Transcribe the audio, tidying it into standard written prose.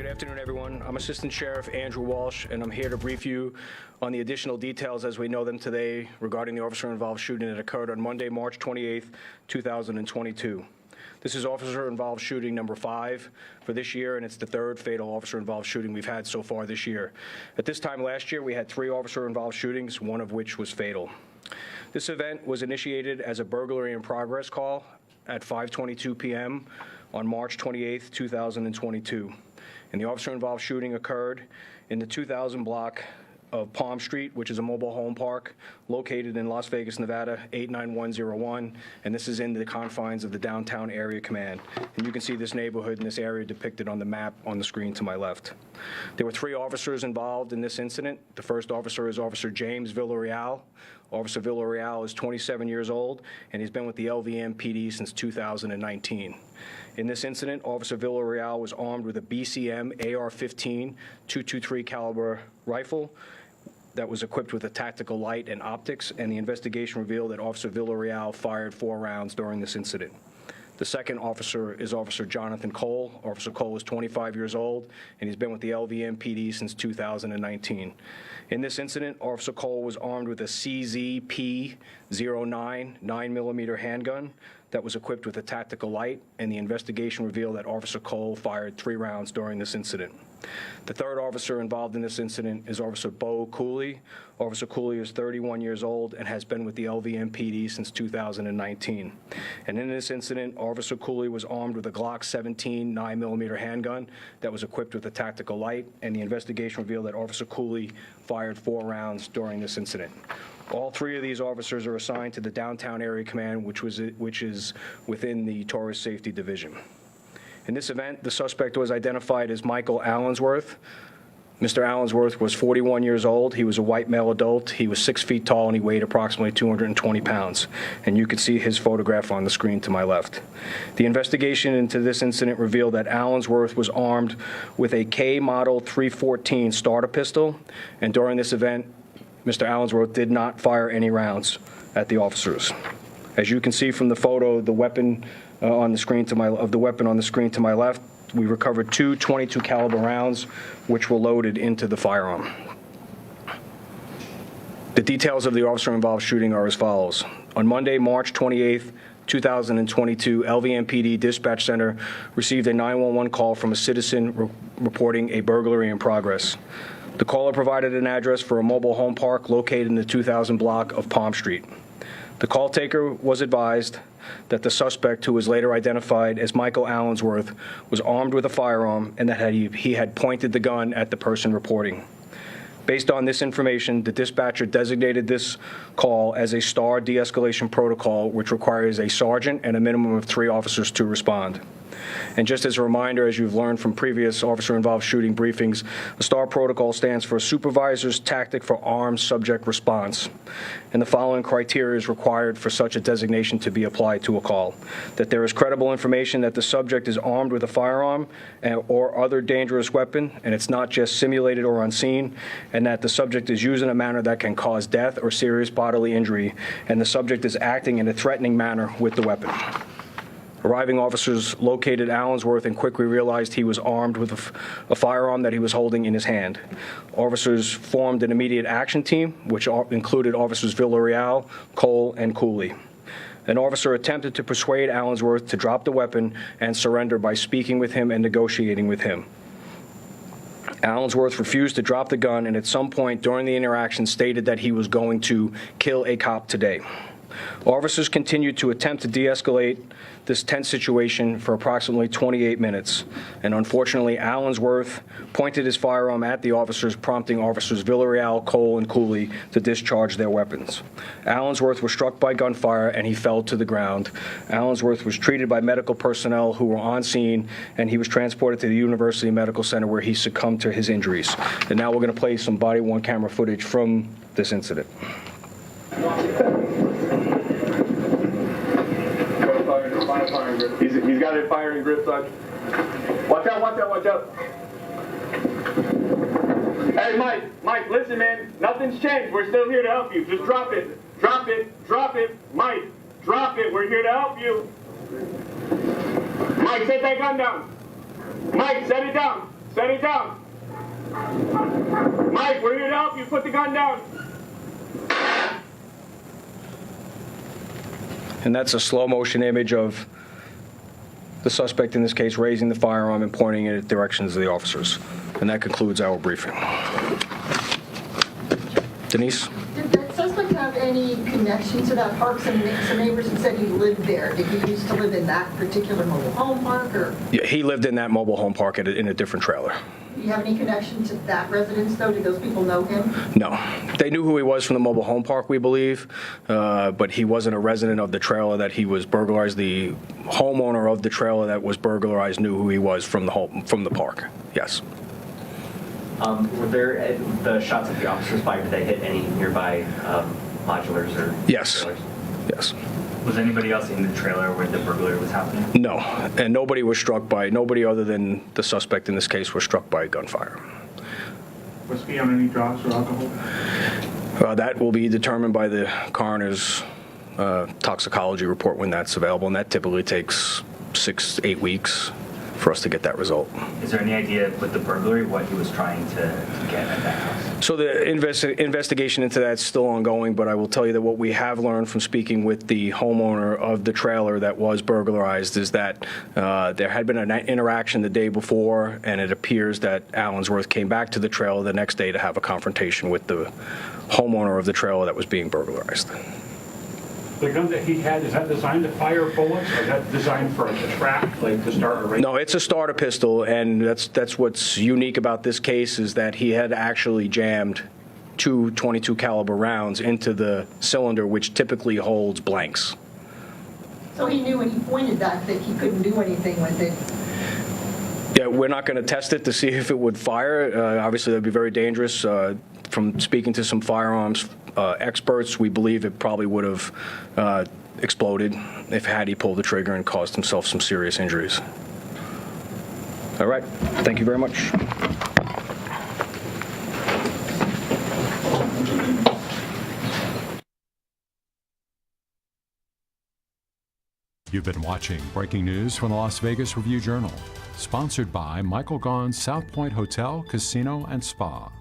Good afternoon, everyone. I'm Assistant Sheriff Andrew Walsh, and I'm here to brief you on the additional details as we know them today regarding the officer-involved shooting that occurred on Monday, March 28th, 2022. This is officer-involved shooting number 5 for this year, and it's the third fatal officer-involved shooting we've had so far this year. At this time last year, we had 3 officer-involved shootings, one of which was fatal. This event was initiated as a burglary in progress call at 5:22 p.m. on March 28th, 2022. And the officer-involved shooting occurred in the 2000 block of Palm Street, which is a mobile home park located in Las Vegas, Nevada, 89101, and this is in the confines of the downtown area command. And you can see this neighborhood and this area depicted on the map on the screen to my left. There were 3 officers involved in this incident. The first officer is Officer James Villarreal. Officer Villarreal is 27 years old, and he's been with the LVM PD since 2019. In this incident, Officer Villarreal was armed with a BCM AR-15 .223 caliber rifle that was equipped with a tactical light and optics, and the investigation revealed that Officer Villarreal fired 4 rounds during this incident. The second officer is Officer Jonathan Cole. Officer Cole is 25 years old, and he's been with the LVM PD since 2019. In this incident, Officer Cole was armed with a CZP-09 9mm handgun that was equipped with a tactical light, and the investigation revealed that Officer Cole fired 3 rounds during this incident. The third officer involved in this incident is Officer Bo Cooley. Officer Cooley is 31 years old and has been with the LVM PD since 2019. And in this incident, Officer Cooley was armed with a Glock 17 9mm handgun that was equipped with a tactical light, and the investigation revealed that Officer Cooley fired 4 rounds during this incident. All 3 of these officers are assigned to the Downtown Area Command, which is within the Tourist Safety Division. In this event, the suspect was identified as Michael Allensworth. Mr. Allensworth was 41 years old. He was a white male adult. He was 6 feet tall, and he weighed approximately 220 pounds. And you can see his photograph on the screen to my left. The investigation into this incident revealed that Allensworth was armed with a K Model 314 starter pistol, and during this event, Mr. Allensworth did not fire any rounds at the officers. As you can see from the photo, the weapon on the screen to my left, we recovered 2 .22 caliber rounds, which were loaded into the firearm. The details of the officer-involved shooting are as follows. On Monday, March 28th, 2022, LVMPD Dispatch Center received a 911 call from a citizen reporting a burglary in progress. The caller provided an address for a mobile home park located in the 2000 block of Palm Street. The call taker was advised that the suspect, who was later identified as Michael Allensworth, was armed with a firearm and that he had pointed the gun at the person reporting. Based on this information, the dispatcher designated this call as a STAR de-escalation protocol, which requires a sergeant and a minimum of 3 officers to respond. And just as a reminder, as you've learned from previous officer-involved shooting briefings, a STAR protocol stands for Supervisor's Tactic for Armed Subject Response. And the following criteria is required for such a designation to be applied to a call: that there is credible information that the subject is armed with a firearm or other dangerous weapon, and it's not just simulated or unseen, and that the subject is used in a manner that can cause death or serious bodily injury, and the subject is acting in a threatening manner with the weapon. Arriving officers located Allensworth and quickly realized he was armed with a firearm that he was holding in his hand. Officers formed an immediate action team, which included Officers Villarreal, Cole, and Cooley. An officer attempted to persuade Allensworth to drop the weapon and surrender by speaking with him and negotiating with him. Allensworth refused to drop the gun, and at some point during the interaction stated that he was going to kill a cop today. Officers continued to attempt to de-escalate this tense situation for approximately 28 minutes, and unfortunately, Allensworth pointed his firearm at the officers, prompting Officers Villarreal, Cole, and Cooley to discharge their weapons. Allensworth was struck by gunfire, and he fell to the ground. Allensworth was treated by medical personnel who were on scene, and he was transported to the University Medical Center, where he succumbed to his injuries. And now we're going to play some body-worn camera footage from this incident. He's got a firing grip, Sergeant. Watch out, watch out, watch out. Hey, Mike, listen, man. Nothing's changed. We're still here to help you. Just drop it. Drop it. Drop it. Mike, drop it. We're here to help you. Mike, set that gun down. Mike, set it down. Set it down. Mike, we're here to help you. Put the gun down. And that's a slow motion image of the suspect in this case raising the firearm and pointing it in directions of the officers. And that concludes our briefing. Denise? Did that suspect have any connection to that park? Some neighbors had said he lived there. Did he used to live in that particular mobile home park, or? Yeah, he lived in that mobile home park in a different trailer. Do you have any connection to that residence, though? Did those people know him? No. They knew who he was from the mobile home park, we believe, but he wasn't a resident of the trailer that he was burglarized. The homeowner of the trailer that was burglarized knew who he was from the park. Yes. Were there the shots that the officers fired? Did they hit any nearby modulars or? Yes. trailers? Yes. Was anybody else in the trailer where the burglary was happening? No. And nobody other than the suspect in this case was struck by gunfire. Was he on any drugs or alcohol? That will be determined by the coroner's toxicology report when that's available, and that typically takes 6 to 8 weeks for us to get that result. Is there any idea with the burglary what he was trying to get at that house? So the investigation into that's still ongoing, but I will tell you that what we have learned from speaking with the homeowner of the trailer that was burglarized is that there had been an interaction the day before, and it appears that Allensworth came back to the trailer the next day to have a confrontation with the homeowner of the trailer that was being burglarized. The gun that he had, is that designed to fire bullets, or is that designed for a trap, like to start a race? No, it's a starter pistol, and that's what's unique about this case is that he had actually jammed 2 .22 caliber rounds into the cylinder, which typically holds blanks. So he knew when he pointed that he couldn't do anything with it. Yeah, we're not going to test it to see if it would fire. Obviously, that would be very dangerous. From speaking to some firearms experts, we believe it probably would have exploded had he pulled the trigger and caused himself some serious injuries. All right. Thank you very much. You've been watching breaking news from the Las Vegas Review-Journal, sponsored by Michael Gaughan's South Point Hotel, Casino, and Spa.